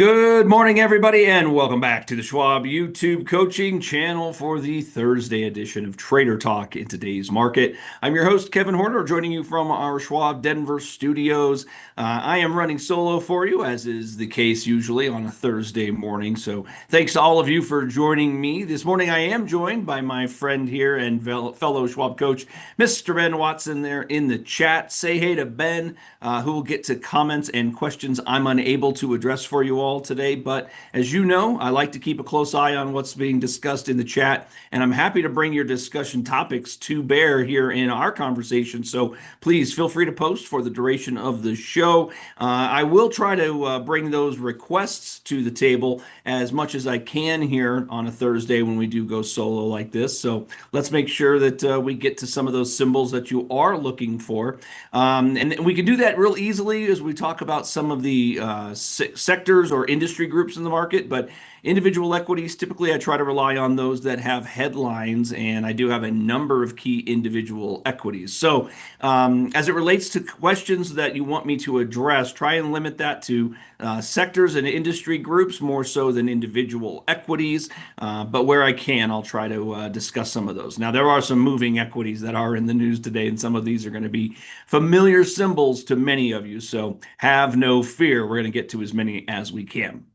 Good morning, everybody, and welcome back to the Schwab YouTube coaching channel for the Thursday edition of Trader Talk in today's market. I'm your host, Kevin Horner, joining you from our Schwab Denver studios. I am running solo for you, as is the case usually on a Thursday morning. So thanks to all of you for joining me. This morning, I am joined by my friend here and fellow Schwab coach, Mr. Ben Watson, there in the chat. Say hey to Ben, who will get to comments and questions I'm unable to address for you all today. But as you know, I like to keep a close eye on what's being discussed in the chat, and I'm happy to bring your discussion topics to bear here in our conversation. So please feel free to post for the duration of the show. I will try to bring those requests to the table as much as I can here on a Thursday when we do go solo like this. So let's make sure that we get to some of those symbols that you are looking for. And we can do that real easily as we talk about some of the sectors or industry groups in the market, but individual equities, typically I try to rely on those that have headlines, and I do have a number of key individual equities. So as it relates to questions that you want me to address, try and limit that to sectors and industry groups more so than individual equities, but where I can, I'll try to discuss some of those. Now, there are some moving equities that are in the news today, and some of these are going to be familiar symbols to many of you, so have no fear. We're going to get to as many as we can.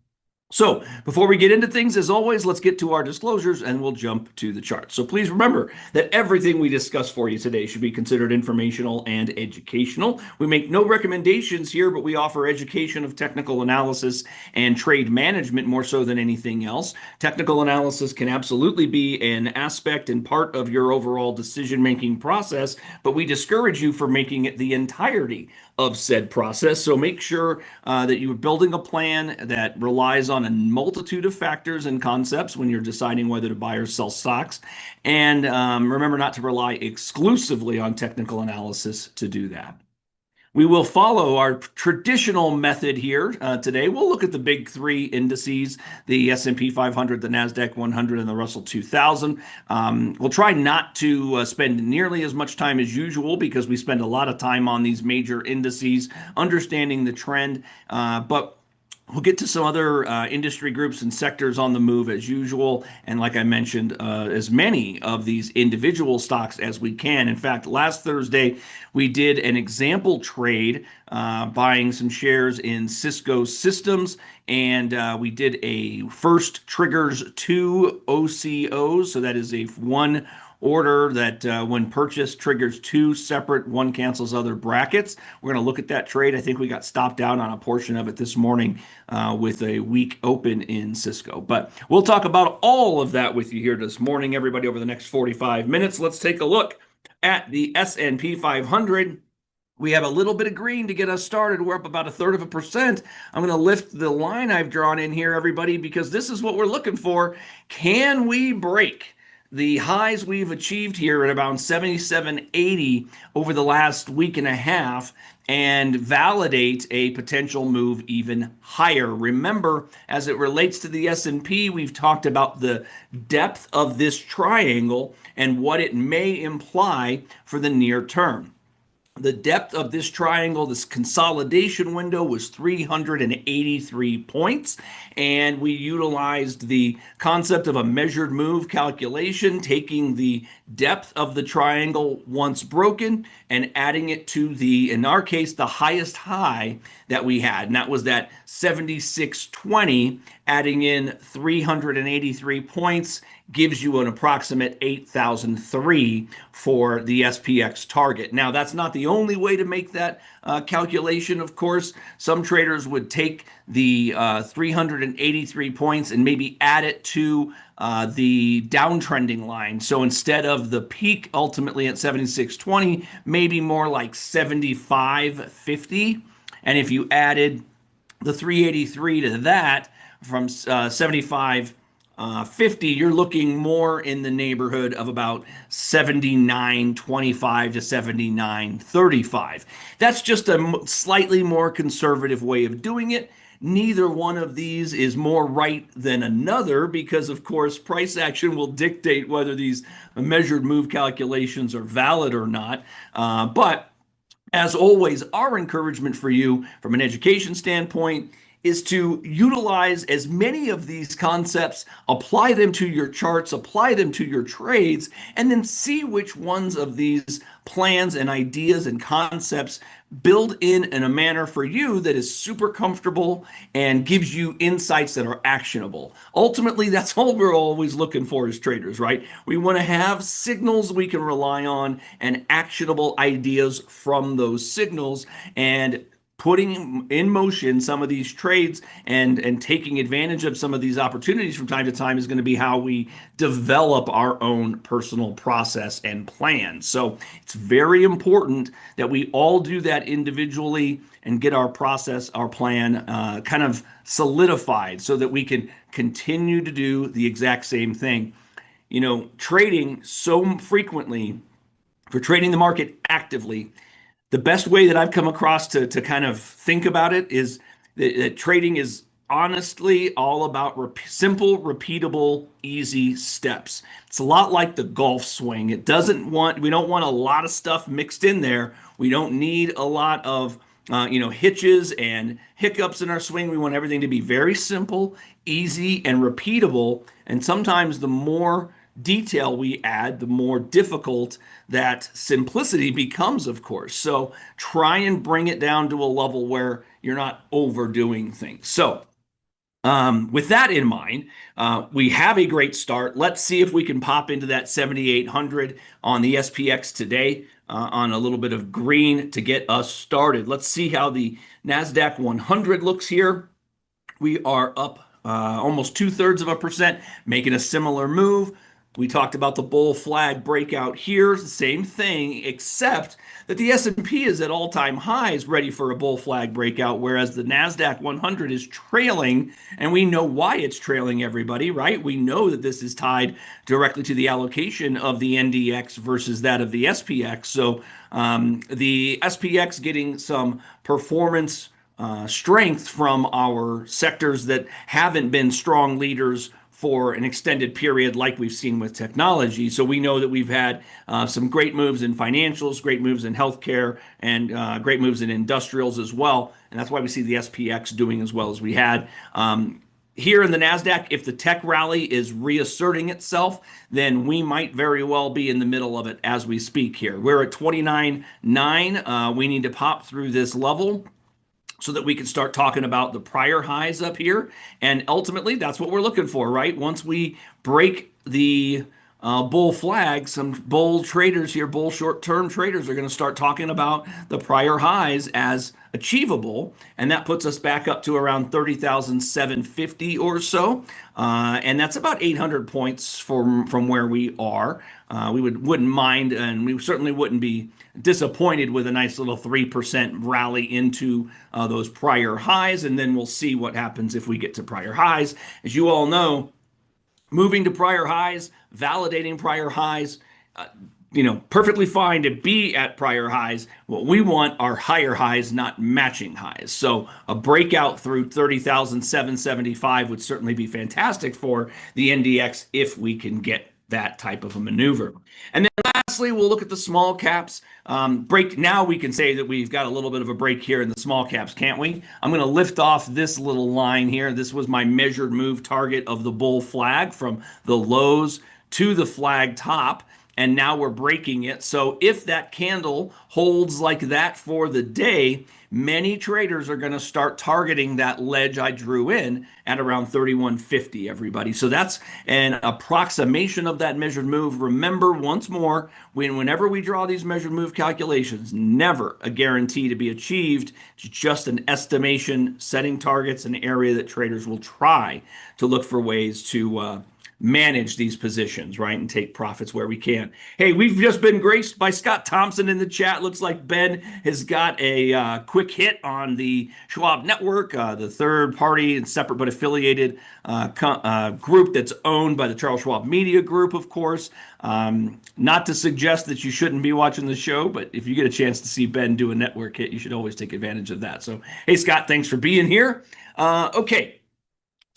So before we get into things, as always, let's get to our disclosures and we'll jump to the charts. So please remember that everything we discuss for you today should be considered informational and educational. We make no recommendations here, but we offer education of technical analysis and trade management more so than anything else. Technical analysis can absolutely be an aspect and part of your overall decision-making process, but we discourage you from making it the entirety of said process. So make sure that you're building a plan that relies on a multitude of factors and concepts when you're deciding whether to buy or sell stocks. And remember not to rely exclusively on technical analysis to do that. We will follow our traditional method here today. We'll look at the big three indices, the S&P 500, the NASDAQ 100, and the Russell 2000. We'll try not to spend nearly as much time as usual because we spend a lot of time on these major indices, understanding the trend, but we'll get to some other industry groups and sectors on the move as usual. And like I mentioned, as many of these individual stocks as we can. In fact, last Thursday, we did an example trade buying some shares in Cisco Systems. And we did a first triggers 2 OCOs. So that is a one order that when purchased triggers 2 separate one cancels other brackets. We're going to look at that trade. I think we got stopped out on a portion of it this morning with a weak open in Cisco. But we'll talk about all of that with you here this morning, everybody, over the next 45 minutes. Let's take a look at the S&P 500. We have a little bit of green to get us started. We're up about 1/3%. I'm going to lift the line I've drawn in here, everybody, because this is what we're looking for. Can we break the highs we've achieved here at about 77.80 over the last week and a half and validate a potential move even higher? Remember, as it relates to the S&P, we've talked about the depth of this triangle and what it may imply for the near term. The depth of this triangle, this consolidation window, was 383 points, and we utilized the concept of a measured move calculation, taking the depth of the triangle once broken and adding it to the, in our case, the highest high that we had, and that was that 76.20. Adding in 383 points gives you an approximate 8,003 for the SPX target. Now, that's not the only way to make that calculation, of course. Some traders would take the 383 points and maybe add it to the downtrending line. So instead of the peak ultimately at 76.20, maybe more like 75.50. And if you added the 383 to that from 75.50, you're looking more in the neighborhood of about 79.25 to 79.35. That's just a slightly more conservative way of doing it. Neither one of these is more right than another because, of course, price action will dictate whether these measured move calculations are valid or not. But as always, our encouragement for you from an education standpoint is to utilize as many of these concepts, apply them to your charts, apply them to your trades, and then see which ones of these plans and ideas and concepts build in a manner for you that is super comfortable and gives you insights that are actionable. Ultimately, that's all we're always looking for as traders, right? We want to have signals we can rely on and actionable ideas from those signals, and putting in motion some of these trades and taking advantage of some of these opportunities from time to time is going to be how we develop our own personal process and plan. So it's very important that we all do that individually and get our process, our plan kind of solidified so that we can continue to do the exact same thing. You know, trading so frequently, for trading the market actively, the best way that I've come across to kind of think about it is that trading is honestly all about simple, repeatable, easy steps. It's a lot like the golf swing. We don't want a lot of stuff mixed in there. We don't need a lot of hitches and hiccups in our swing. We want everything to be very simple, easy, and repeatable. And sometimes the more detail we add, the more difficult that simplicity becomes, of course. So try and bring it down to a level where you're not overdoing things. So with that in mind, we have a great start. Let's see if we can pop into that 7,800 on the SPX today on a little bit of green to get us started. Let's see how the NASDAQ 100 looks here. We are up almost 2/3%, making a similar move. We talked about the bull flag breakout here, the same thing, except that the S&P is at all-time highs ready for a bull flag breakout, whereas the NASDAQ 100 is trailing, and we know why it's trailing, everybody, right? We know that this is tied directly to the allocation of the NDX versus that of the SPX. So the SPX getting some performance strength from our sectors that haven't been strong leaders for an extended period like we've seen with technology. So we know that we've had some great moves in financials, great moves in healthcare, and great moves in industrials as well. And that's why we see the SPX doing as well as we had. Here in the NASDAQ, if the tech rally is reasserting itself, then we might very well be in the middle of it as we speak here. We're at 29.9. We need to pop through this level so that we can start talking about the prior highs up here. And ultimately, that's what we're looking for, right? Once we break the bull flag, some bull traders here, bull short-term traders, are going to start talking about the prior highs as achievable, and that puts us back up to around 30,750 or so, and that's about 800 points from where we are. We wouldn't mind, and we certainly wouldn't be disappointed with a nice little 3% rally into those prior highs, and then we'll see what happens if we get to prior highs. As you all know, moving to prior highs, validating prior highs, perfectly fine to be at prior highs. What we want are higher highs, not matching highs. So a breakout through 30,775 would certainly be fantastic for the NDX if we can get that type of a maneuver. And then lastly, we'll look at the small caps. Now we can say that we've got a little bit of a break here in the small caps, can't we? I'm going to lift off this little line here. This was my measured move target of the bull flag from the lows to the flag top, and now we're breaking it. So if that candle holds like that for the day, many traders are going to start targeting that ledge I drew in at around 3150, everybody. So that's an approximation of that measured move. Remember, once more, whenever we draw these measured move calculations, never a guarantee to be achieved. It's just an estimation, setting targets, an area that traders will try to look for ways to manage these positions, right, and take profits where we can. Hey, we've just been graced by Scott Thompson in the chat. Looks like Ben has got a quick hit on the Schwab Network, the third party and separate but affiliated group that's owned by the Charles Schwab Media Group, of course. Not to suggest that you shouldn't be watching the show, but if you get a chance to see Ben do a network hit, you should always take advantage of that. So, hey, Scott, thanks for being here. Okay.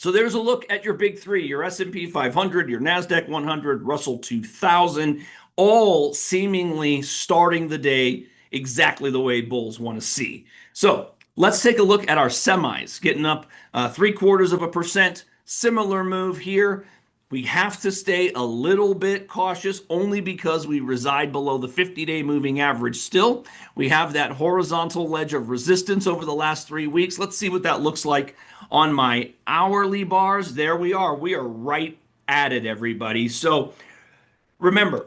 So there's a look at your big three, your S&P 500, your NASDAQ 100, Russell 2000, all seemingly starting the day exactly the way bulls want to see. So Let's take a look at our semis, getting up 0.75%. Similar move here. We have to stay a little bit cautious only because we reside below the 50-day moving average still. We have that horizontal ledge of resistance over the last 3 weeks. Let's see what that looks like on my hourly bars. There we are. We are right at it, everybody. So remember,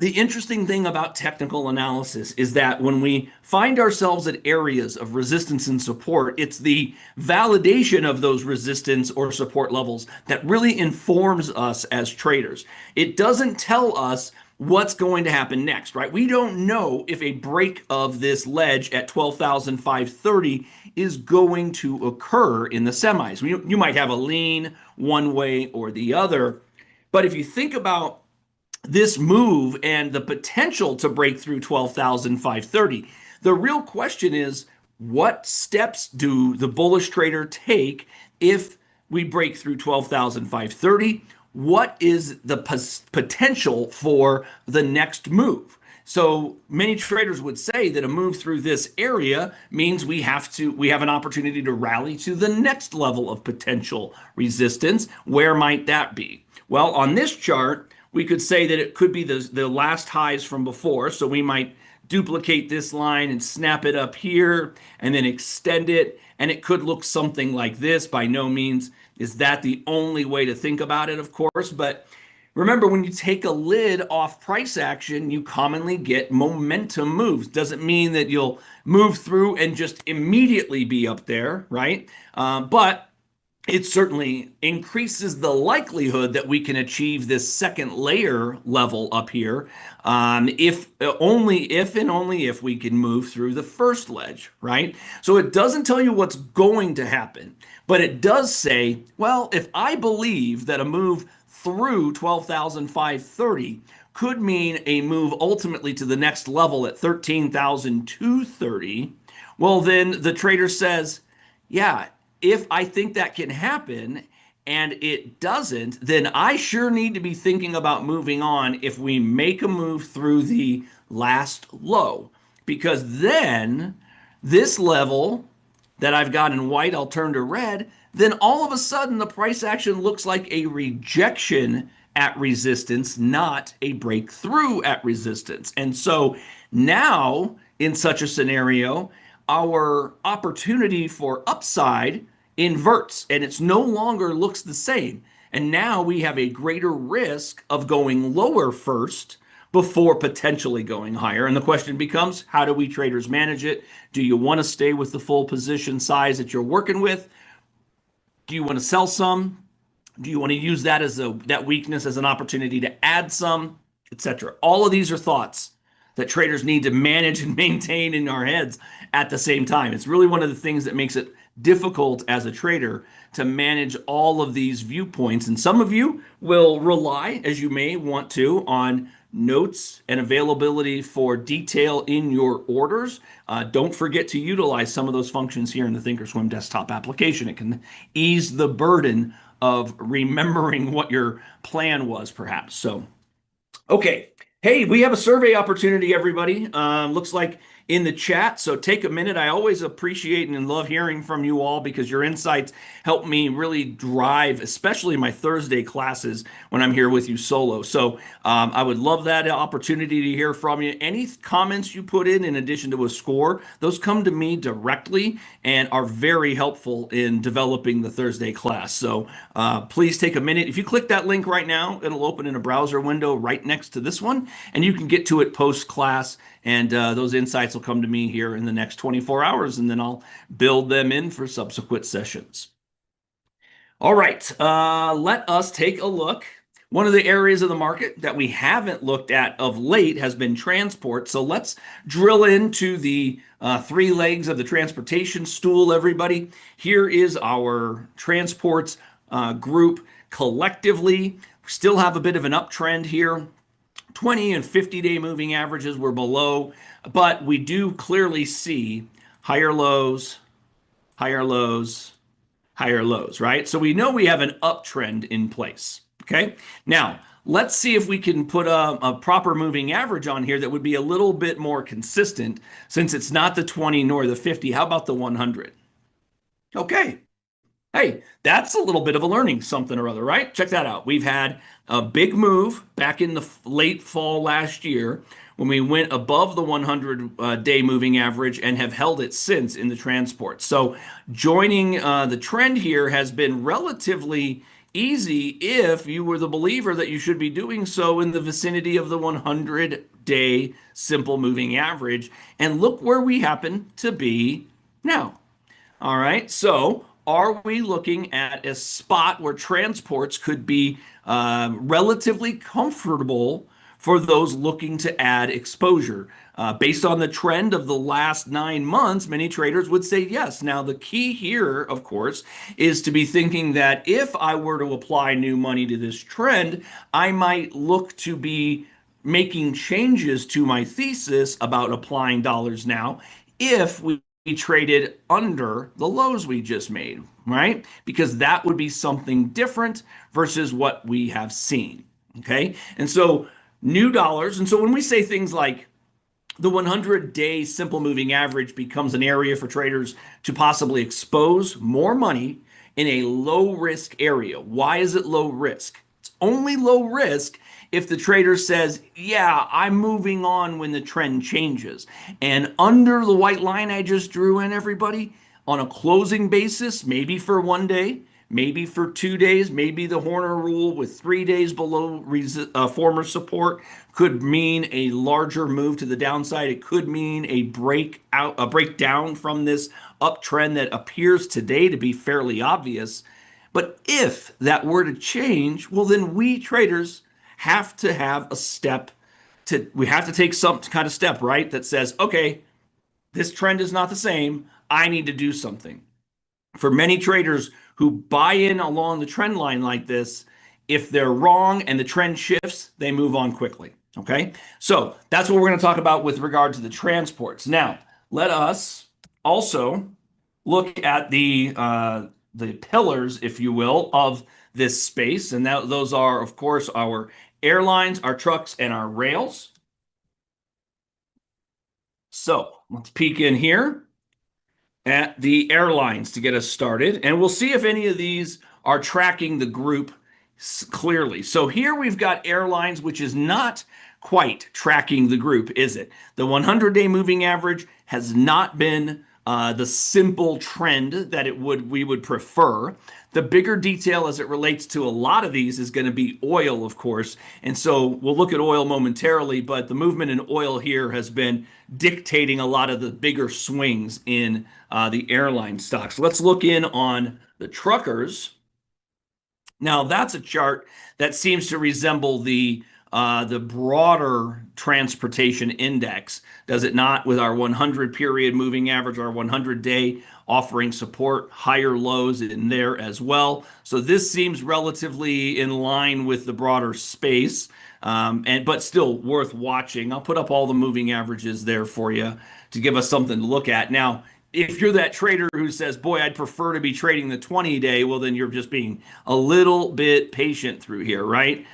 the interesting thing about technical analysis is that when we find ourselves at areas of resistance and support, it's the validation of those resistance or support levels that really informs us as traders. It doesn't tell us what's going to happen next, right? We don't know if a break of this ledge at 12,530 is going to occur in the semis. You might have a lean one way or the other, but if you think about this move and the potential to break through 12,530. The real question is, what steps do the bullish trader take if we break through 12,530? What is the potential for the next move? So many traders would say that a move through this area means we have an opportunity to rally to the next level of potential resistance. Where might that be? Well, on this chart, we could say that it could be the last highs from before. So we might duplicate this line and snap it up here and then extend it. And it could look something like this. By no means is that the only way to think about it, of course. But remember, when you take a lid off price action, you commonly get momentum moves. Doesn't mean that you'll move through and just immediately be up there, right? But it certainly increases the likelihood that we can achieve this second layer level up here, if and only if we can move through the first ledge, right? So it doesn't tell you what's going to happen, but it does say, well, if I believe that a move through 12,530 could mean a move ultimately to the next level at 13,230, well, then the trader says, yeah, if I think that can happen and it doesn't, then I sure need to be thinking about moving on if we make a move through the last low. Because then this level that I've got in white, I'll turn to red, then all of a sudden the price action looks like a rejection at resistance, not a breakthrough at resistance. And so now in such a scenario, our opportunity for upside inverts and it's no longer looks the same. And now we have a greater risk of going lower first before potentially going higher. And the question becomes, how do we traders manage it? Do you want to stay with the full position size that you're working with? Do you want to sell some? Do you want to use that as that weakness as an opportunity to add some, etc.? All of these are thoughts that traders need to manage and maintain in our heads at the same time. It's really one of the things that makes it difficult as a trader to manage all of these viewpoints. And some of you will rely, as you may want to, on notes and availability for detail in your orders. Don't forget to utilize some of those functions here in the Thinkorswim desktop application. It can ease the burden of remembering what your plan was, perhaps. So, okay. Hey, we have a survey opportunity, everybody. Looks like in the chat. So take a minute. I always appreciate and love hearing from you all because your insights help me really drive, especially my Thursday classes when I'm here with you solo. So I would love that opportunity to hear from you. Any comments you put in addition to a score, those come to me directly and are very helpful in developing the Thursday class. So please take a minute. If you click that link right now, it'll open in a browser window right next to this one, and you can get to it post-class. And those insights will come to me here in the next 24 hours, and then I'll build them in for subsequent sessions. All right, let us take a look. One of the areas of the market that we haven't looked at of late has been transport. So let's drill into the three legs of the transportation stool, everybody. Here is our transports group collectively. We still have a bit of an uptrend here. 20 and 50-day moving averages were below, but we do clearly see higher lows, higher lows, higher lows, right? So we know we have an uptrend in place, okay? Now, let's see if we can put a proper moving average on here that would be a little bit more consistent since it's not the 20 nor the 50. How about the 100? Okay. Hey, that's a little bit of a learning something or other, right? Check that out. We've had a big move back in the late fall last year when we went above the 100-day moving average and have held it since in the transport. So joining the trend here has been relatively easy if you were the believer that you should be doing so in the vicinity of the 100-day simple moving average. And look where we happen to be now. All right, so are we looking at a spot where transports could be relatively comfortable for those looking to add exposure? Based on the trend of the last 9 months, many traders would say yes. Now, the key here, of course, is to be thinking that if I were to apply new money to this trend, I might look to be making changes to my thesis about applying dollars now if we traded under the lows we just made, right? Because that would be something different versus what we have seen, okay? And so new dollars, and so when we say things like the 100-day simple moving average becomes an area for traders to possibly expose more money in a low risk area. Why is it low risk? It's only low risk if the trader says, yeah, I'm moving on when the trend changes. And under the white line I just drew in, everybody, on a closing basis, maybe for 1 day, maybe for 2 days, maybe the Horner rule with 3 days below former support could mean a larger move to the downside. It could mean a breakdown from this uptrend that appears today to be fairly obvious. But if that were to change, well, then we traders have to have a step we have to take some kind of step, right? That says, okay, this trend is not the same. I need to do something. For many traders who buy in along the trend line like this, if they're wrong and the trend shifts, they move on quickly. Okay. So that's what we're going to talk about with regard to the transports. Now, let us also look at the pillars, if you will, of this space. And those are, of course, our airlines, our trucks, and our rails. So let's peek in here at the airlines to get us started. And we'll see if any of these are tracking the group clearly. So here we've got airlines, which is not quite tracking the group, is it? The 100-day moving average has not been the simple trend that we would prefer. The bigger detail as it relates to a lot of these is going to be oil, of course. And so we'll look at oil momentarily, but the movement in oil here has been dictating a lot of the bigger swings in the airline stocks. Let's look in on the truckers. Now that's a chart that seems to resemble the broader transportation index, does it not? With our 100 period moving average, our 100-day offering support, higher lows in there as well. So this seems relatively in line with the broader space, but still worth watching. I'll put up all the moving averages there for you to give us something to look at. Now, if you're that trader who says, boy, I'd prefer to be trading the 20-day, well, then you're just being a little bit patient through here, right?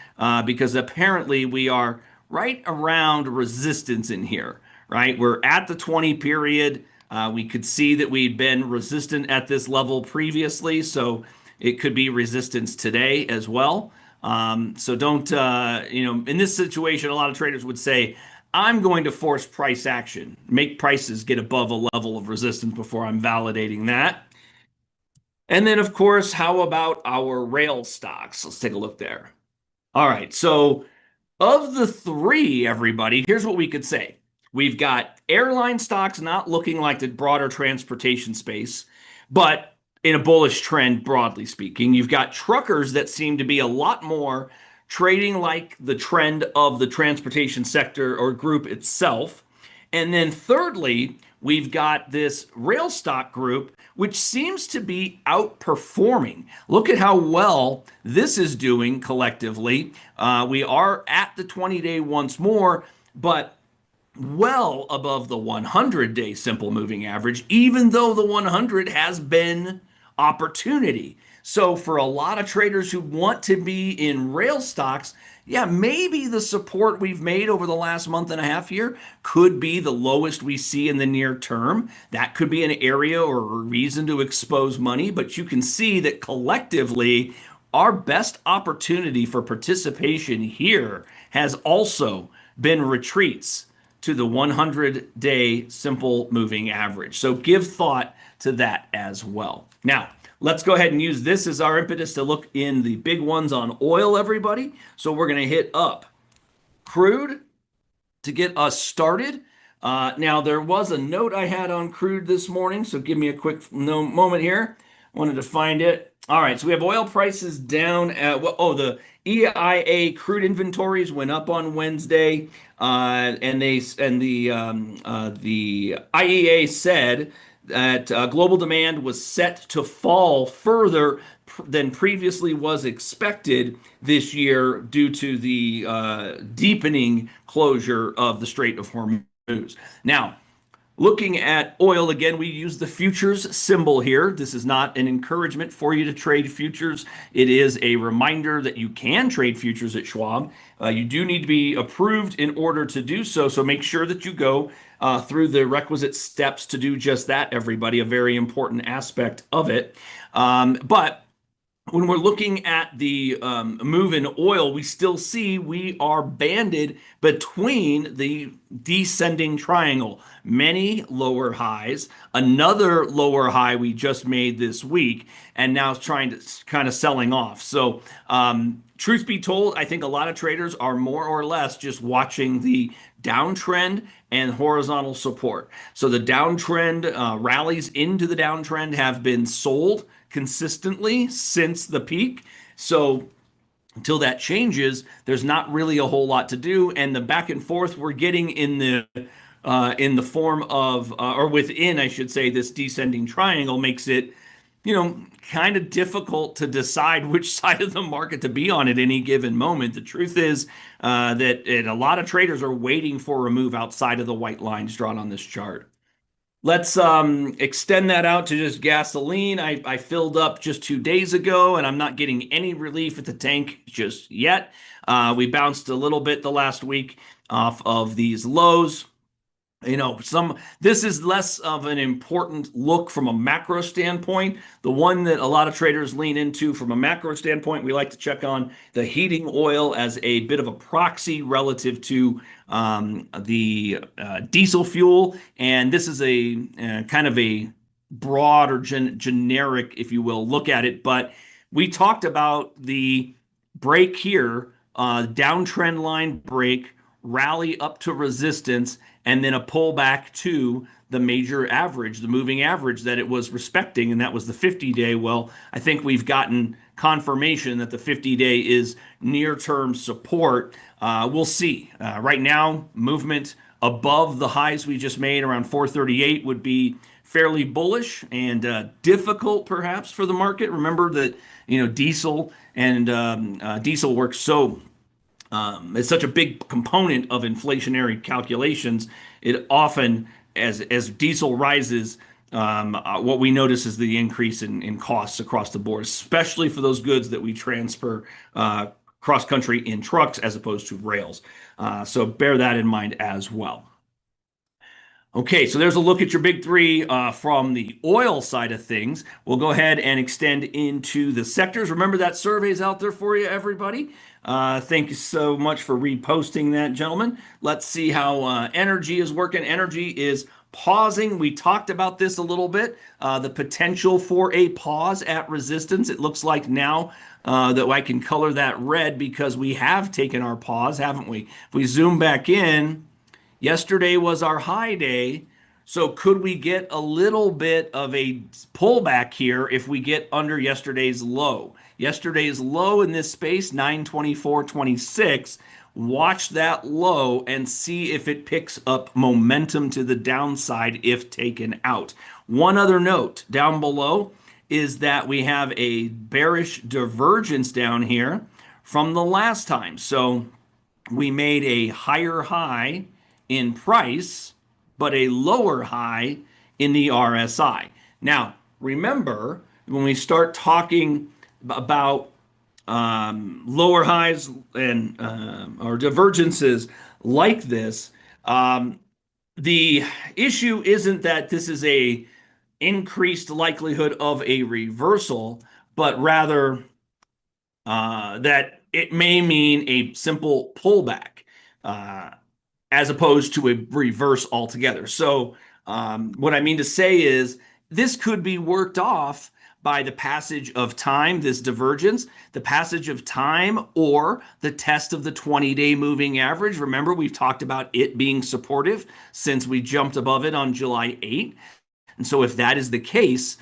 Because apparently we are right around resistance in here, right? We're at the 20 period. We could see that we'd been resistant at this level previously, so it could be resistance today as well. So don't, in this situation, a lot of traders would say, I'm going to force price action, make prices get above a level of resistance before I'm validating that. And then, of course, how about our rail stocks? Let's take a look there. All right, so of the three, everybody, here's what we could say. We've got airline stocks not looking like the broader transportation space, but in a bullish trend, broadly speaking. You've got truckers that seem to be a lot more trading like the trend of the transportation sector or group itself. And then thirdly, we've got this rail stock group, which seems to be outperforming. Look at how well this is doing collectively. We are at the 20-day once more, but well above the 100-day simple moving average, even though the 100 has been opportunity. So for a lot of traders who want to be in rail stocks, yeah, maybe the support we've made over the last month and a half here could be the lowest we see in the near term. That could be an area or a reason to expose money, but you can see that collectively, our best opportunity for participation here has also been retreats to the 100-day simple moving average. So give thought to that as well. Now, let's go ahead and use this as our impetus to look in the big ones on oil, everybody. So we're going to hit up crude to get us started. Now, there was a note I had on crude this morning, so give me a quick moment here. Wanted to find it. All right, so we have oil prices down at the EIA crude inventories went up on Wednesday, and the IEA said that global demand was set to fall further than previously was expected this year due to the deepening closure of the Strait of Hormuz. Now, looking at oil again, we use the futures symbol here. This is not an encouragement for you to trade futures. It is a reminder that you can trade futures at Schwab. You do need to be approved in order to do so. So make sure that you go through the requisite steps to do just that, everybody. A very important aspect of it. But when we're looking at the move in oil, we still see we are banded between the descending triangle. Many lower highs, another lower high we just made this week, and now it's trying to kind of selling off. So truth be told, I think a lot of traders are more or less just watching the downtrend and horizontal support. So the downtrend rallies into the downtrend have been sold consistently since the peak. So until that changes, there's not really a whole lot to do. And the back and forth we're getting in the form of, or within, I should say, this descending triangle makes it, kind of difficult to decide which side of the market to be on at any given moment. The truth is that a lot of traders are waiting for a move outside of the white lines drawn on this chart. Let's extend that out to just gasoline. I filled up just 2 days ago, and I'm not getting any relief at the tank just yet. We bounced a little bit the last week off of these lows. This is less of an important look from a macro standpoint. The one that a lot of traders lean into from a macro standpoint, we like to check on the heating oil as a bit of a proxy relative to the diesel fuel. And this is a kind of a broad or generic, if you will, look at it. But we talked about the break here, downtrend line break, rally up to resistance, and then a pullback to the major average, the moving average that it was respecting, and that was the 50-day. Well, I think we've gotten confirmation that the 50-day is near-term support. We'll see. Right now, movement above the highs we just made around 438 would be fairly bullish and difficult perhaps for the market. Remember that diesel and diesel works so it's such a big component of inflationary calculations. It often, as diesel rises, what we notice is the increase in costs across the board, especially for those goods that we transfer cross country in trucks as opposed to rails. So bear that in mind as well. Okay, so there's a look at your big three from the oil side of things. We'll go ahead and extend into the sectors. Remember that survey's out there for you, everybody. Thank you so much for reposting that, gentlemen. Let's see how energy is working. Energy is pausing. We talked about this a little bit, the potential for a pause at resistance. It looks like now that I can color that red because we have taken our pause, haven't we? If we zoom back in, yesterday was our high day. So could we get a little bit of a pullback here if we get under yesterday's low? Yesterday's low in this space, 924.26. Watch that low and see if it picks up momentum to the downside if taken out. One other note down below is that we have a bearish divergence down here from the last time. So we made a higher high in price, but a lower high in the RSI. Now, remember, when we start talking about lower highs and or divergences like this, the issue isn't that this is a increased likelihood of a reversal, but rather that it may mean a simple pullback uh, as opposed to a reverse altogether. So, what I mean to say is this could be worked off by the passage of time, this divergence, the passage of time, or the test of the 20-day moving average. Remember, we've talked about it being supportive since we jumped above it on July 8th. And so, if that is the case,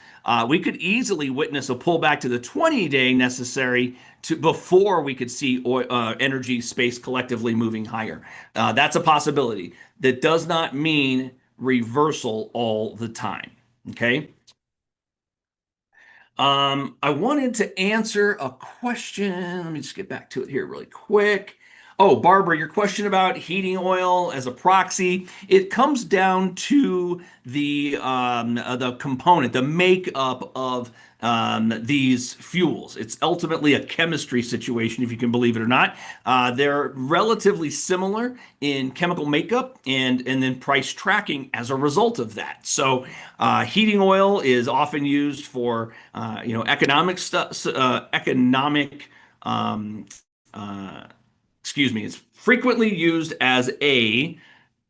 we could easily witness a pullback to the 20-day necessary to before we could see energy space collectively moving higher. That's a possibility. That does not mean reversal all the time. Okay. I wanted to answer a question. Let me just get back to it here really quick. Oh, Barbara, your question about heating oil as a proxy, it comes down to the component, the makeup of these fuels. It's ultimately a chemistry situation, if you can believe it or not. They're relatively similar in chemical makeup and then price tracking as a result of that. So heating oil is often used for economic stuff, um, excuse me, it's frequently used as a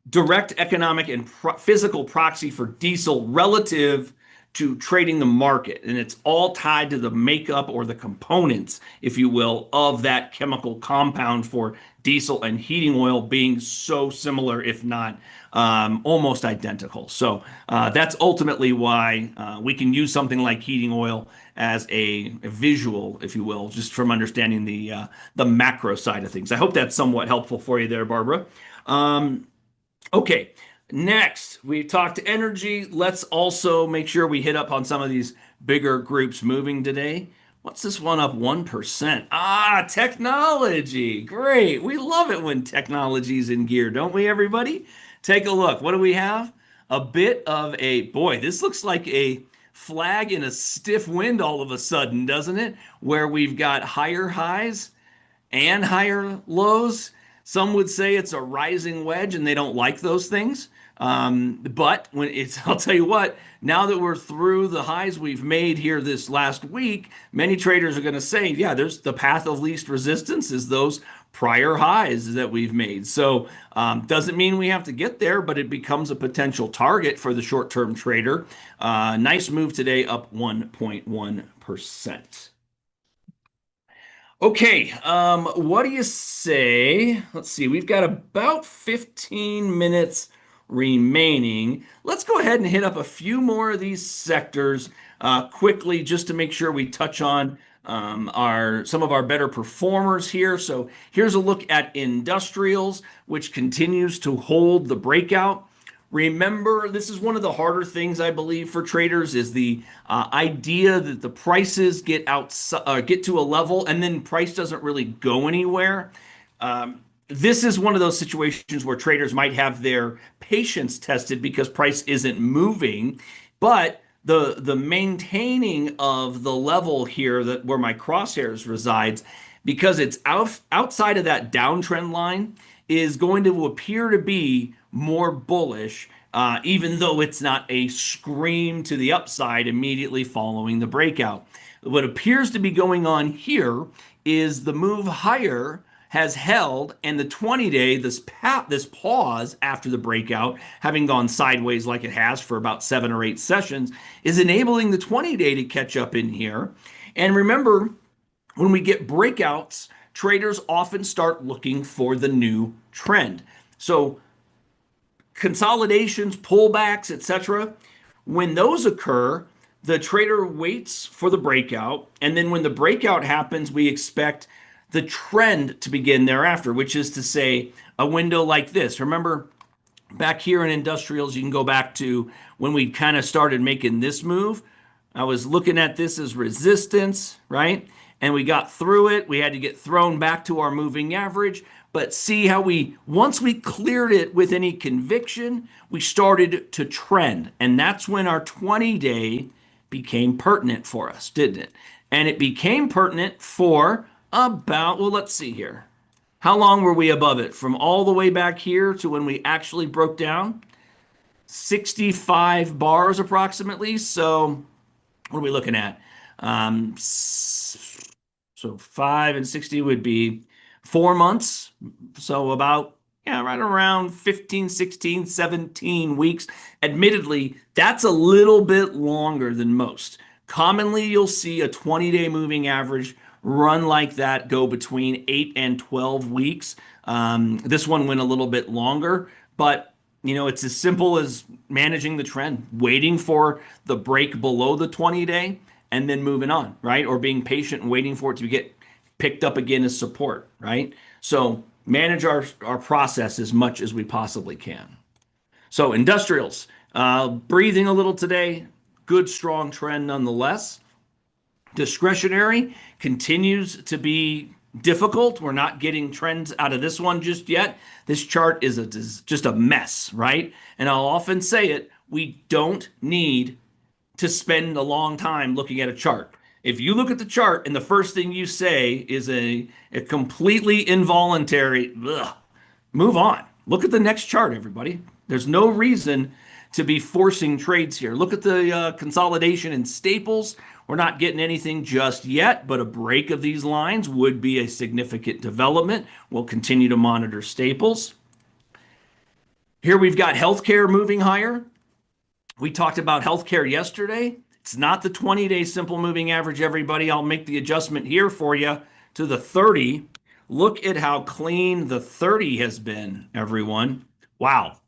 direct economic and physical proxy for diesel relative to trading the market. And it's all tied to the makeup or the components, if you will, of that chemical compound for diesel and heating oil being so similar, if not almost identical. So that's ultimately why we can use something like heating oil as a visual, if you will, just from understanding the macro side of things. I hope that's somewhat helpful for you there, Barbara. Okay, next we talked energy. Let's also make sure we hit up on some of these bigger groups moving today. What's this one up 1%? Ah, technology. Great. We love it when technology's in gear, don't we, everybody? Take a look. What do we have? A bit of a, boy, this looks like a flag in a stiff wind all of a sudden, doesn't it? Where we've got higher highs and higher lows. Some would say it's a rising wedge and they don't like those things. But when it's, I'll tell you what, now that we're through the highs we've made here this last week, many traders are going to say, yeah, there's the path of least resistance is those prior highs that we've made. So doesn't mean we have to get there, but it becomes a potential target for the short-term trader. Nice move today, up 1.1%. Okay, what do you say? Let's see, we've got about 15 minutes remaining. Let's go ahead and hit up a few more of these sectors quickly just to make sure we touch on some of our better performers here. So here's a look at industrials, which continues to hold the breakout. Remember, this is one of the harder things I believe for traders is the idea that the prices get to a level and then price doesn't really go anywhere. This is one of those situations where traders might have their patience tested because price isn't moving, but the maintaining of the level here that where my crosshairs resides, because it's outside of that downtrend line, is going to appear to be more bullish, even though it's not a scream to the upside immediately following the breakout. What appears to be going on here is the move higher has held, and the 20-day, this pause after the breakout, having gone sideways like it has for about 7 or 8 sessions, is enabling the 20-day to catch up in here. And remember, when we get breakouts, traders often start looking for the new trend. So consolidations, pullbacks, etc., when those occur, the trader waits for the breakout, and then when the breakout happens, we expect the trend to begin thereafter, which is to say a window like this. Remember, back here in industrials, you can go back to when we kind of started making this move. I was looking at this as resistance, right? And we got through it. We had to get thrown back to our moving average. But see how once we cleared it with any conviction, we started to trend. And that's when our 20-day became pertinent for us, didn't it? And it became pertinent for about, well, let's see here. How long were we above it? From all the way back here to when we actually broke down? 65 bars approximately. So what are we looking at? So 5 and 60 would be 4 months. So about, yeah, right around 15, 16, 17 weeks. Admittedly, that's a little bit longer than most. Commonly, you'll see a 20-day moving average run like that go between 8 and 12 weeks. This one went a little bit longer, but it's as simple as managing the trend, waiting for the break below the 20-day and then moving on, right? Or being patient and waiting for it to get picked up again as support, right? So manage our process as much as we possibly can. So industrials, breathing a little today, good strong trend nonetheless. Discretionary continues to be difficult. We're not getting trends out of this one just yet. This chart is just a mess, right? And I'll often say it, we don't need to spend a long time looking at a chart. If you look at the chart and the first thing you say is a completely involuntary, ugh, move on. Look at the next chart, everybody. There's no reason to be forcing trades here. Look at the consolidation in staples. We're not getting anything just yet, but a break of these lines would be a significant development. We'll continue to monitor staples. Here we've got healthcare moving higher. We talked about healthcare yesterday. It's not the 20-day simple moving average, everybody. I'll make the adjustment here for you to the 30. Look at how clean the 30 has been, everyone. Wow.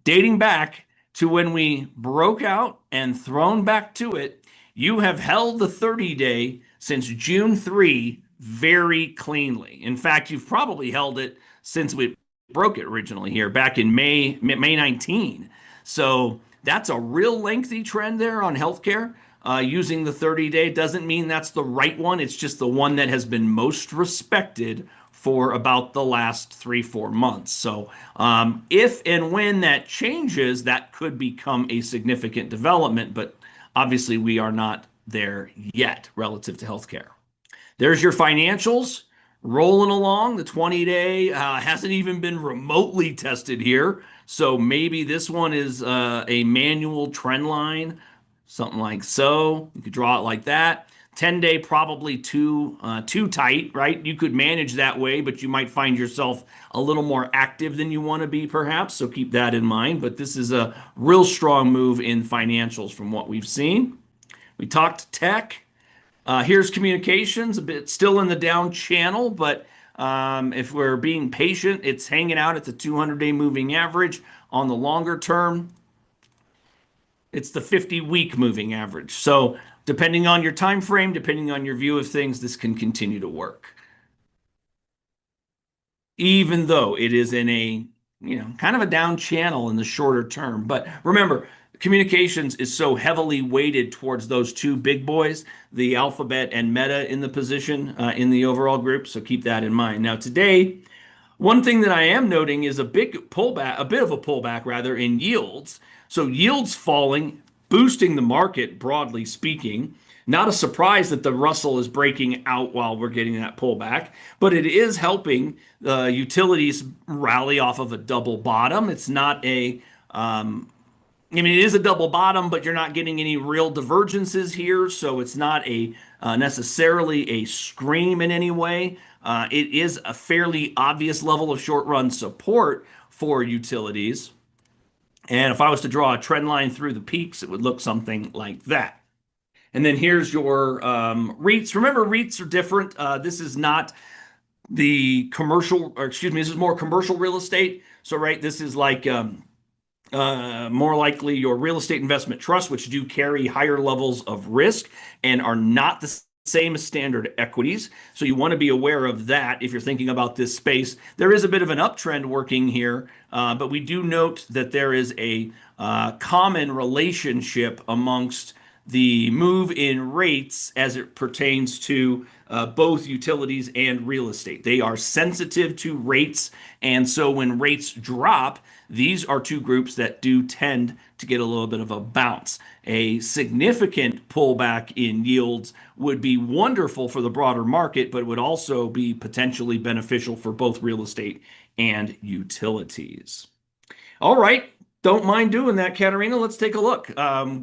Dating back to when we broke out and thrown back to it, you have held the 30-day since June 3 very cleanly. In fact, you've probably held it since we broke it originally here back in May 19. So that's a real lengthy trend there on healthcare. Using the 30-day doesn't mean that's the right one. It's just the one that has been most respected for about the last 3-4 months. So if and when that changes, that could become a significant development, but obviously we are not there yet relative to healthcare. There's your financials rolling along. The 20-day hasn't even been remotely tested here. So maybe this one is a manual trend line, something like so. You could draw it like that. 10-day probably too tight, right? You could manage that way, but you might find yourself a little more active than you want to be perhaps. So keep that in mind. But this is a real strong move in financials from what we've seen. We talked tech. Here's communications, a bit still in the down channel, but if we're being patient, it's hanging out at the 200-day moving average. On the longer term, it's the 50-week moving average. So depending on your time frame, depending on your view of things, this can continue to work. Even though it is in a, kind of a down channel in the shorter term. But remember, communications is so heavily weighted towards those two big boys, the Alphabet and Meta in the position in the overall group. So keep that in mind. Now today, one thing that I am noting is a bit of a pullback rather in yields. So yields falling, boosting the market broadly speaking. Not a surprise that the Russell is breaking out while we're getting that pullback, but it is helping utilities rally off of a double bottom. It's not it is a double bottom, but you're not getting any real divergences here, so it's not a necessarily a scream in any way. It is a fairly obvious level of short-run support for utilities. And if I was to draw a trend line through the peaks, it would look something like that. And then here's your REITs. Remember, REITs are different. This is not the commercial, or excuse me, this is more commercial real estate. So, right, this is like more likely your real estate investment trust, which do carry higher levels of risk and are not the same as standard equities. So you want to be aware of that if you're thinking about this space. There is a bit of an uptrend working here, but we do note that there is a common relationship amongst the move in rates as it pertains to both utilities and real estate. They are sensitive to rates. And so when rates drop, these are two groups that do tend to get a little bit of a bounce. A significant pullback in yields would be wonderful for the broader market, but would also be potentially beneficial for both real estate and utilities. All right. Don't mind doing that, Katerina. Let's take a look.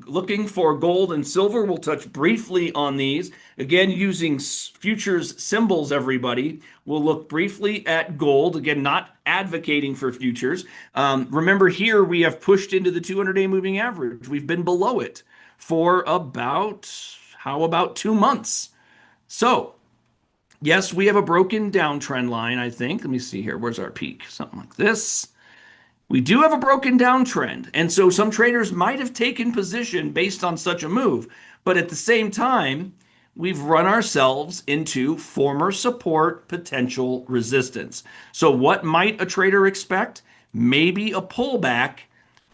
Looking for gold and silver. We'll touch briefly on these. Again, using futures symbols, everybody. We'll look briefly at gold. Again, not advocating for futures. Remember here, we have pushed into the 200-day moving average. We've been below it for about 2 months? So, yes, we have a broken downtrend line, I think. Let me see here. Where's our peak? Something like this. We do have a broken downtrend, and so some traders might have taken position based on such a move. But at the same time, we've run ourselves into former support, potential resistance. So what might a trader expect? Maybe a pullback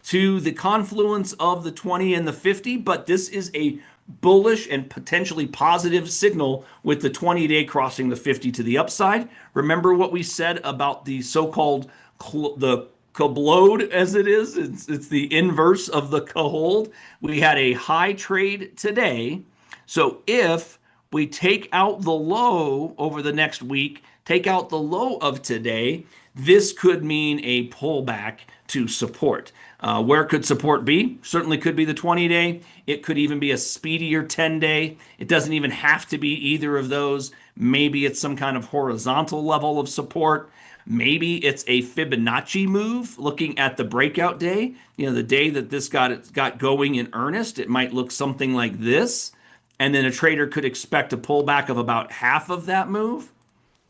to the confluence of the 20 and the 50, but this is a bullish and potentially positive signal with the 20-day crossing the 50 to the upside. Remember what we said about the so-called the Kablode, as it is. It's the inverse of the Kahold. We had a high trade today. So if we take out the low over the next week, take out the low of today, this could mean a pullback to support. Where could support be? Certainly could be the 20-day. It could even be a speedier 10-day. It doesn't even have to be either of those. Maybe it's some kind of horizontal level of support. Maybe it's a Fibonacci move looking at the breakout day. The day that this got going in earnest, it might look something like this. And then a trader could expect a pullback of about half of that move.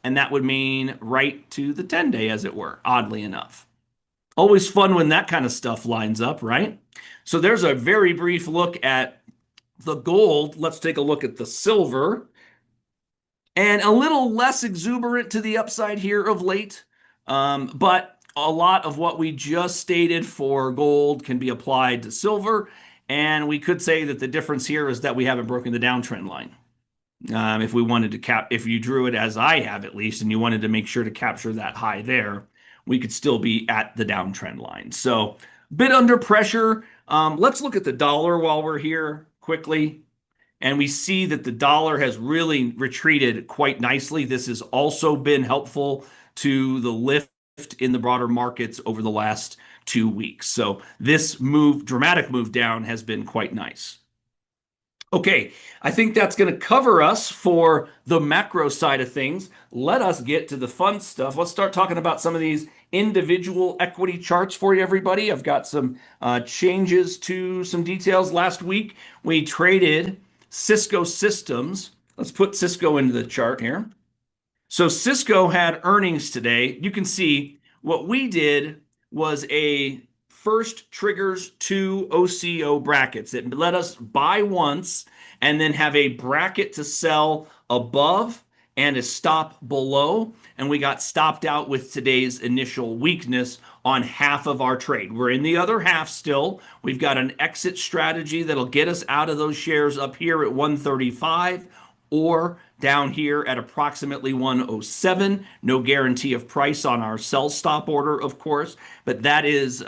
And that would mean right to the 10-day, as it were, oddly enough. Always fun when that kind of stuff lines up, right? So there's a very brief look at the gold. Let's take a look at the silver. And a little less exuberant to the upside here of late. But a lot of what we just stated for gold can be applied to silver. And we could say that the difference here is that we haven't broken the downtrend line. If we wanted to if you drew it as I have at least, and you wanted to make sure to capture that high there, we could still be at the downtrend line. So a bit under pressure. Let's look at the dollar while we're here quickly. And we see that the dollar has really retreated quite nicely. This has also been helpful to the lift in the broader markets over the last 2 weeks. So this dramatic move down has been quite nice. Okay, I think that's going to cover us for the macro side of things. Let us get to the fun stuff. Let's start talking about some of these individual equity charts for you, everybody. I've got some changes to some details. Last week, we traded Cisco Systems. Let's put Cisco into the chart here. So Cisco had earnings today. You can see what we did was a first triggers two OCO brackets. It let us buy once and then have a bracket to sell above and a stop below. And we got stopped out with today's initial weakness on half of our trade. We're in the other half still. We've got an exit strategy that'll get us out of those shares up here at 135 or down here at approximately 107. No guarantee of price on our sell stop order, of course, but that is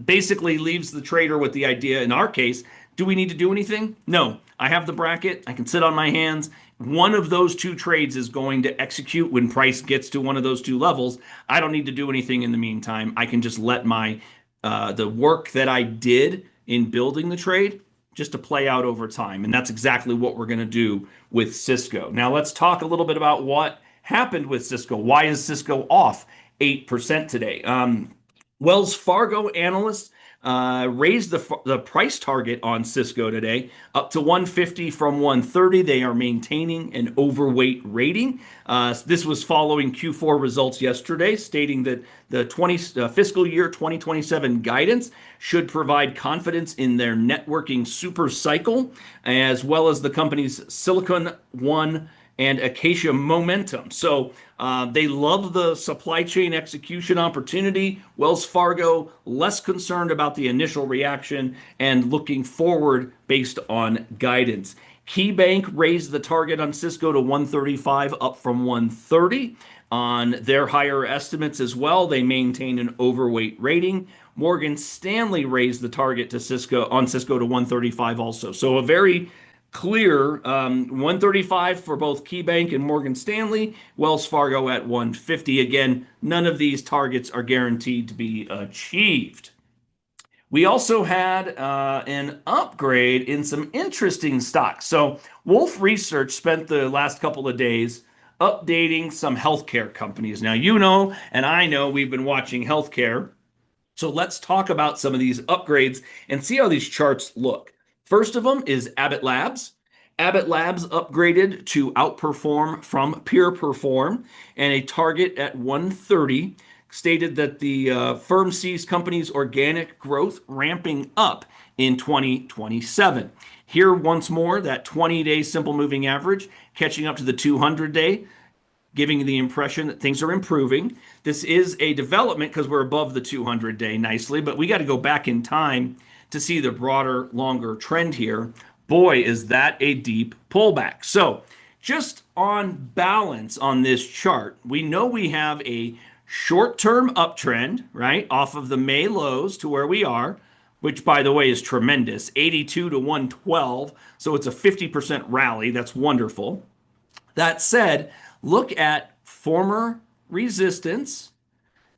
basically leaves the trader with the idea, in our case, do we need to do anything? No, I have the bracket. I can sit on my hands. One of those two trades is going to execute when price gets to one of those two levels. I don't need to do anything in the meantime. I can just let my the work that I did in building the trade just to play out over time. And that's exactly what we're going to do with Cisco. Now let's talk a little bit about what happened with Cisco. Why is Cisco off 8% today? Wells Fargo analysts raised the price target on Cisco today up to 150 from 130. They are maintaining an overweight rating. This was following Q4 results yesterday, stating that the fiscal year 2027 guidance should provide confidence in their networking super cycle, as well as the company's Silicon One and Acacia Momentum. So they love the supply chain execution opportunity. Wells Fargo, less concerned about the initial reaction and looking forward based on guidance. KeyBank raised the target on Cisco to 135, up from 130 on their higher estimates as well. They maintain an overweight rating. Morgan Stanley raised the target to Cisco to 135 also. So a very clear 135 for both KeyBank and Morgan Stanley, Wells Fargo at 150. Again, none of these targets are guaranteed to be achieved. We also had an upgrade in some interesting stocks. So Wolfe Research spent the last couple of days updating some healthcare companies. Now, you know, and I know we've been watching healthcare. So let's talk about some of these upgrades and see how these charts look. First of them is Abbott Labs. Abbott Labs upgraded to outperform from peer perform and a target at 130. Stated that the firm sees company's organic growth ramping up in 2027. Here once more, that 20-day simple moving average catching up to the 200-day, giving the impression that things are improving. This is a development because we're above the 200-day nicely, but we got to go back in time to see the broader, longer trend here. Boy, is that a deep pullback. So just on balance on this chart, we know we have a short-term uptrend, right, off of the May lows to where we are, which, by the way, is tremendous, 82 to 112. So it's a 50% rally. That's wonderful. That said, look at former resistance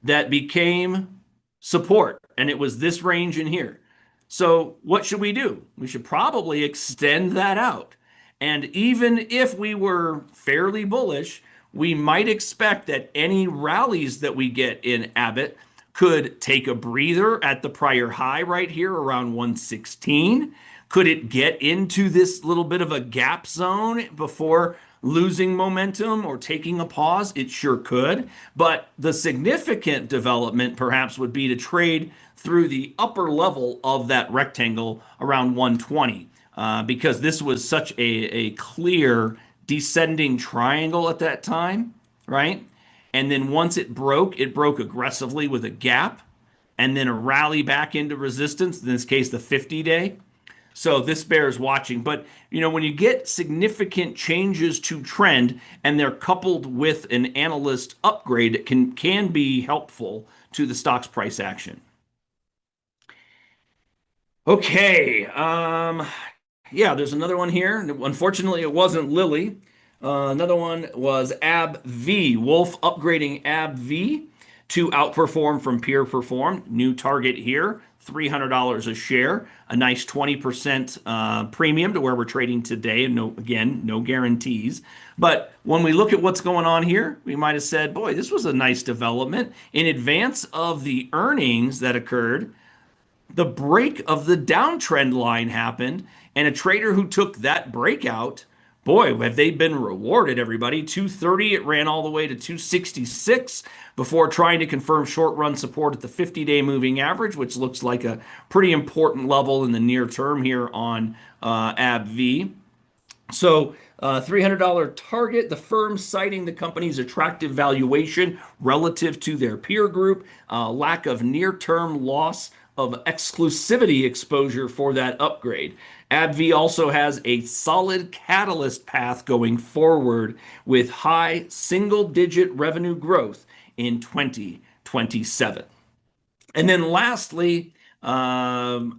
that became support, and it was this range in here. So what should we do? We should probably extend that out. And even if we were fairly bullish, we might expect that any rallies that we get in Abbott could take a breather at the prior high right here around 116. Could it get into this little bit of a gap zone before losing momentum or taking a pause? It sure could. But the significant development perhaps would be to trade through the upper level of that rectangle around 120 because this was such a clear descending triangle at that time, right? And then once it broke aggressively with a gap and then a rally back into resistance, in this case, the 50-day. So this bears watching. But, you know, when you get significant changes to trend and they're coupled with an analyst upgrade, it can be helpful to the stock's price action. Okay. Yeah, there's another one here. Unfortunately, it wasn't Lilly. Another one was AbbVie. Wolfe upgrading AbbVie to outperform from peer perform. New target here, $300 a share. A nice 20% premium to where we're trading today. And no guarantees. But when we look at what's going on here, we might have said, boy, this was a nice development. In advance of the earnings that occurred, the break of the downtrend line happened, and a trader who took that breakout, boy, have they been rewarded, everybody. 230, it ran all the way to 266 before trying to confirm short run support at the 50-day moving average, which looks like a pretty important level in the near term here on AbbVie. So $300 target, the firm citing the company's attractive valuation relative to their peer group, lack of near-term loss of exclusivity exposure for that upgrade. AbbVie also has a solid catalyst path going forward with high single-digit revenue growth in 2027. And then lastly, Wolfe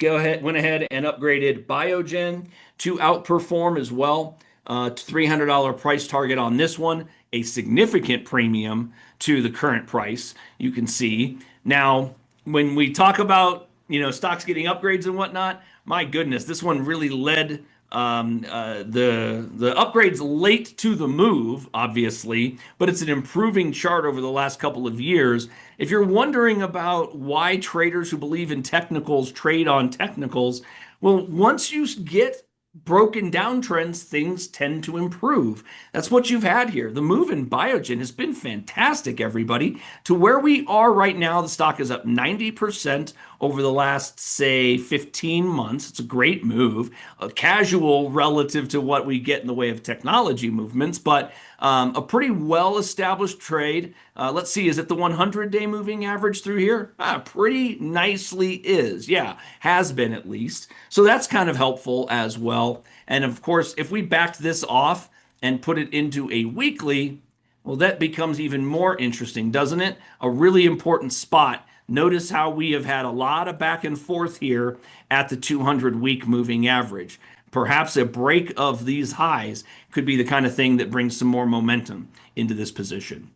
went ahead and upgraded Biogen to outperform as well. $300 price target on this one, a significant premium to the current price, you can see. Now, when we talk about, you know, stocks getting upgrades and whatnot, my goodness, this one really led the upgrades late to the move, obviously, but it's an improving chart over the last couple of years. If you're wondering about why traders who believe in technicals trade on technicals, well, once you get broken down trends, things tend to improve. That's what you've had here. The move in Biogen has been fantastic, everybody. To where we are right now, the stock is up 90% over the last, say, 15 months. It's a great move, casual relative to what we get in the way of technology movements, but a pretty well established trade. Let's see, is it the 100-day moving average through here? Pretty nicely is. Yeah, has been at least. So that's kind of helpful as well. And of course, if we backed this off and put it into a weekly, well, that becomes even more interesting, doesn't it? A really important spot. Notice how we have had a lot of back and forth here at the 200-week moving average. Perhaps a break of these highs could be the kind of thing that brings some more momentum into this position.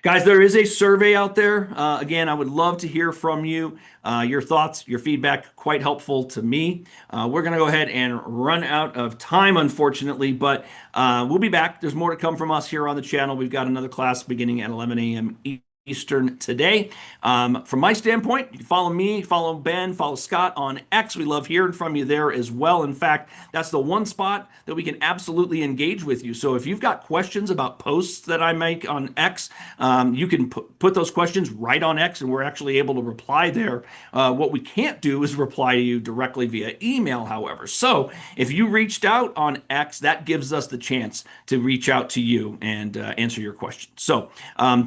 Guys, there is a survey out there. Again, I would love to hear from you. Your thoughts, your feedback, quite helpful to me. We're going to go ahead and run out of time, unfortunately, but we'll be back. There's more to come from us here on the channel. We've got another class beginning at 11 a.m. Eastern today. From my standpoint, you can follow me, follow Ben, follow Scott on X. We love hearing from you there as well. In fact, that's the one spot that we can absolutely engage with you. So if you've got questions about posts that I make on X, you can put those questions right on X and we're actually able to reply there. What we can't do is reply to you directly via email, however. So if you reached out on X, that gives us the chance to reach out to you and answer your questions. So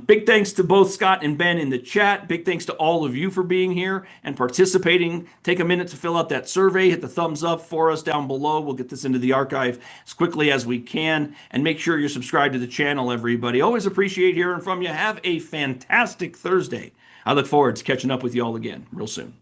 big thanks to both Scott and Ben in the chat. Big thanks to all of you for being here and participating. Take a minute to fill out that survey. Hit the thumbs up for us down below. We'll get this into the archive as quickly as we can. And make sure you're subscribed to the channel, everybody. Always appreciate hearing from you. Have a fantastic Thursday. I look forward to catching up with you all again real soon.